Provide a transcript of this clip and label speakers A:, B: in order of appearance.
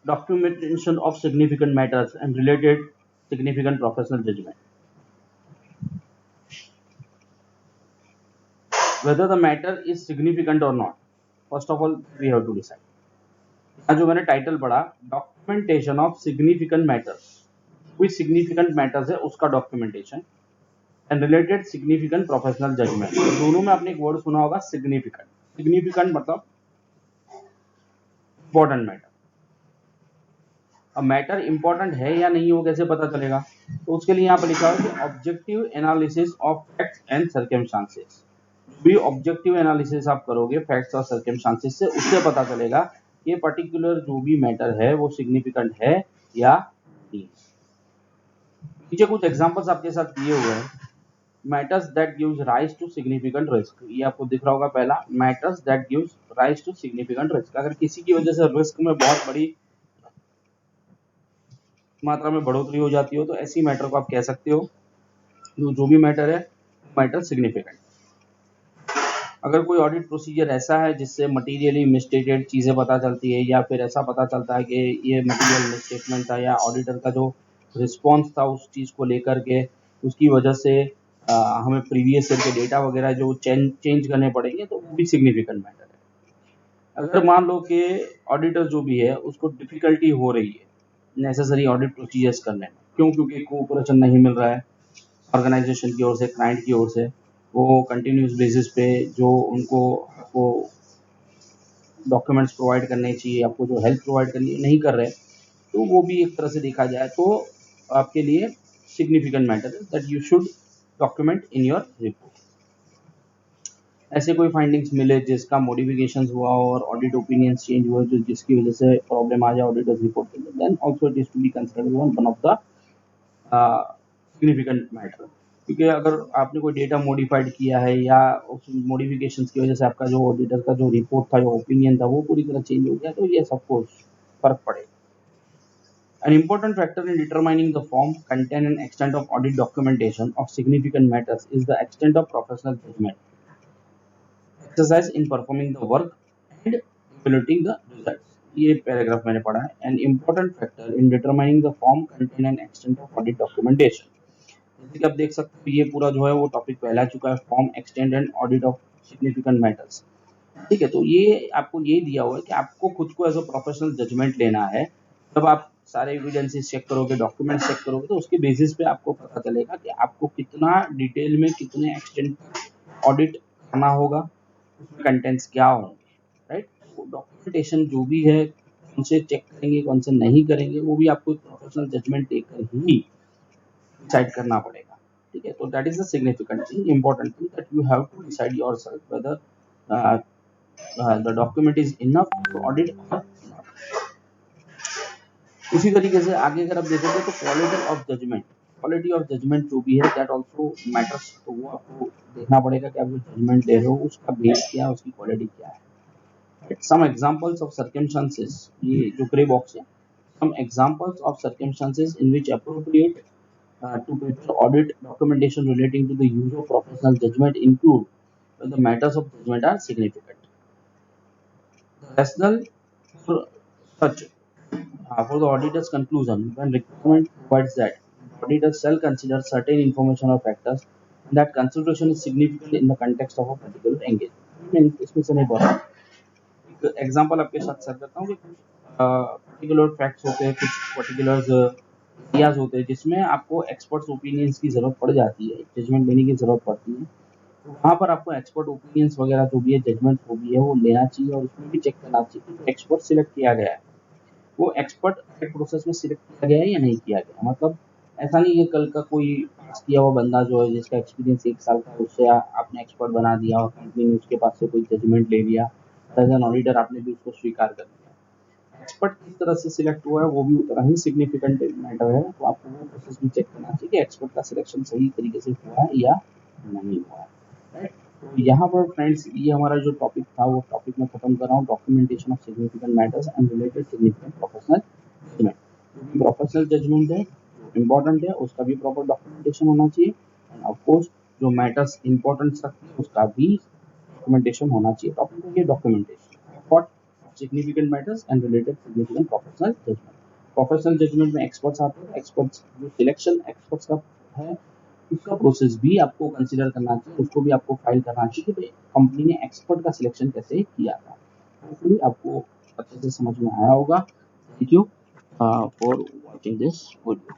A: documentation of significant matters and related significant professional judgment. Whether the matter is significant or not, first of all we have to decide. आज जो मैंने title पढ़ा, documentation of significant matters, कोई significant matters है उसका documentation and related significant professional judgement. दोनों में आपने एक वर्ड सुना होगा सिग्निफिकेंट। सिग्निफिकेंट मतलब इंपॉर्टेंट मैटर। अब मैटर इंपॉर्टेंट है या नहीं वो कैसे पता चलेगा? तो उसके लिए यहाँ पर लिखा हुआ है objective analysis of facts and circumstances. भी ऑब्जेक्टिव एनालिसिस आप करोगे फैक्ट्स और सर्कमस्टांसेस से, उससे पता चलेगा ये पर्टिकुलर जो भी मैटर है वो सिग्निफिकेंट है या नहीं। नीचे कुछ एग्जांपल्स आपके साथ दिए हुए हैं। Matters that gives rise to significant risk, ये आपको दिख रहा होगा पहला, matters that gives rise to significant risk. अगर किसी की वजह से रिस्क में बहुत बड़ी मात्रा में बढ़ोतरी हो जाती हो तो ऐसी मैटर को आप कह सकते हो जो भी मैटर है मैटर सिग्निफिकेंट। अगर कोई ऑडिट प्रोसीजर ऐसा है जिससे मटेरियली मिसस्टेटेड चीज़ें पता चलती है या फिर ऐसा पता चलता है कि ये मटेरियल मिसस्टेटमेंट था या ऑडिटर का जो रिस्पॉन्स था उस चीज़ को लेकर के उसकी वजह से हमें प्रीवियस ईयर के डेटा वगैरह जो चेंज करने पड़ेंगे तो वो भी सिग्निफिकेंट मैटर है। अगर मान लो कि ऑडिटर जो भी है उसको डिफिकल्टी हो रही है नेसेसरी ऑडिट प्रोसीजर्स करने में, क्यों? क्योंकि कोऑपरेशन नहीं मिल रहा है ऑर्गेनाइजेशन की ओर से, क्लाइंट की ओर से, वो कंटिन्यूस बेसिस पे जो उनको आपको डॉक्यूमेंट्स प्रोवाइड करने चाहिए, आपको जो हेल्प प्रोवाइड करनी है नहीं कर रहे, तो वो भी एक तरह से देखा जाए तो आपके लिए सिग्निफिकेंट मैटर है that you should document in your report. ऐसे कोई फाइंडिंग्स मिले जिसका मॉडिफिकेशंस हुआ और ऑडिट ओपिनियंस चेंज हुए जो जिसकी वजह से प्रॉब्लम आ जाए ऑडिटर्स रिपोर्ट के लिए, then also it is to be considered one of the significant matter. क्योंकि अगर आपने कोई डेटा मॉडिफाइड किया है या उस मॉडिफिकेशंस की वजह से आपका जो ऑडिटर का जो रिपोर्ट था, जो ओपिनियन था, वो पूरी तरह चेंज हो गया, तो ये सब कुछ फर्क पड़ेगा। An important factor in determining the form, content and extent of audit documentation of significant matters is the extent of professional judgment exercise in performing the work and evaluating the results. ये paragraph मैंने पढ़ा है। An important factor in determining the form, content and extent of audit documentation, जैसे कि आप देख सकते हो ये पूरा जो है वो टॉपिक फैला चुका है, form, extend and audit of significant matters. ठीक है, तो ये आपको ये दिया हुआ है कि आपको खुद को एज अ प्रोफेशनल जजमेंट लेना है। जब आप सारे एविडेंसेस चेक करोगे, डॉक्यूमेंट चेक करोगे, तो उसके बेसिस पे आपको पता चलेगा कि आपको कितना डिटेल में कितने एक्सटेंट तक ऑडिट करना होगा, उसमें कंटेंट्स क्या होंगे, राइट। तो डॉक्यूमेंटेशन जो भी है कौन से चेक करेंगे कौन से नहीं करेंगे वो भी आपको प्रोफेशनल जजमेंट लेकर ही डिसाइड करना पड़ेगा। ठीक है, तो that is the significant thing, important thing that you have to decide yourself whether the document is enough to audit और नॉट। उसी तरीके से आगे अगर आप देखोगे तो क्वालिटी ऑफ जजमेंट जो भी है दैट आल्सो मैटर्स। तो वो आपको देखना पड़ेगा कि आप जो जजमेंट ले रहे हो उसका बेस क्या है, उसकी क्वालिटी क्या है। सम एग्जांपल्स ऑफ सर्कमस्टांसेस, ये जो ग्रे बॉक्स है, some examples of circumstances in which appropriate to prepare audit documentation relating to the use of professional judgment include when the matters of judgment are significant. The rationale for such for the auditor's conclusion when requirement provides that the auditor shall consider certain information or factors and that consideration is significant in the context of a particular engagement. इसमें से नहीं बोला, एक example आपके साथ share करता हूँ कि पर्टिकुलर फैक्ट्स होते हैं, कुछ पर्टिकुलर एरियाज होते हैं जिसमें आपको एक्सपर्ट्स ओपिनियंस की ज़रूरत पड़ जाती है, जजमेंट लेने की ज़रूरत पड़ती है, तो वहाँ पर आपको एक्सपर्ट ओपिनियंस वगैरह जो भी है, जजमेंट जो भी है वो लेना चाहिए और उसमें भी चेक करना चाहिए कि एक्सपर्ट सिलेक्ट किया गया है, वो एक्सपर्ट प्रोसेस में सिलेक्ट किया गया है या नहीं किया गया। मतलब ऐसा नहीं है कल का कोई पास किया हुआ बंदा जो है जिसका एक्सपीरियंस 1 साल का, उससे आपने एक्सपर्ट बना दिया और कंपनी ने उसके पास से कोई जजमेंट ले लिया, एज एन ऑडिटर आपने भी उसको स्वीकार कर लिया। एक्सपर्ट किस तरह से सिलेक्ट हुआ है वो भी उतना ही सिग्निफिकेंट मैटर है, तो आपको वो प्रोसेस भी चेक करना चाहिए कि एक्सपर्ट का सिलेक्शन सही तरीके से हुआ है या नहीं हुआ है, राइट। तो यहाँ पर फ्रेंड्स ये हमारा जो टॉपिक था वो टॉपिक मैं खत्म कर रहा हूँ, documentation of significant matters and related significant professional judgement. जो भी प्रोफेशनल जजमेंट है जो इम्पोर्टेंट है उसका भी प्रॉपर डॉक्यूमेंटेशन होना चाहिए एंड ऑफकोर्स जो मैटर्स इंपॉर्टेंस रखते हैं उसका भी डॉक्यूमेंटेशन होना चाहिए। टॉपिक है documentation. Significant matters and related significant professional judgement. Professional judgement में एक्सपर्ट्स आते हैं, एक्सपर्ट्स जो सिलेक्शन एक्सपर्ट्स का है उसका प्रोसेस भी आपको कंसीडर करना चाहिए, उसको भी आपको फाइल करना चाहिए कि कंपनी ने एक्सपर्ट का सिलेक्शन कैसे किया था। होपफुली आपको अच्छे से समझ में आया होगा। Thank you for watching this video.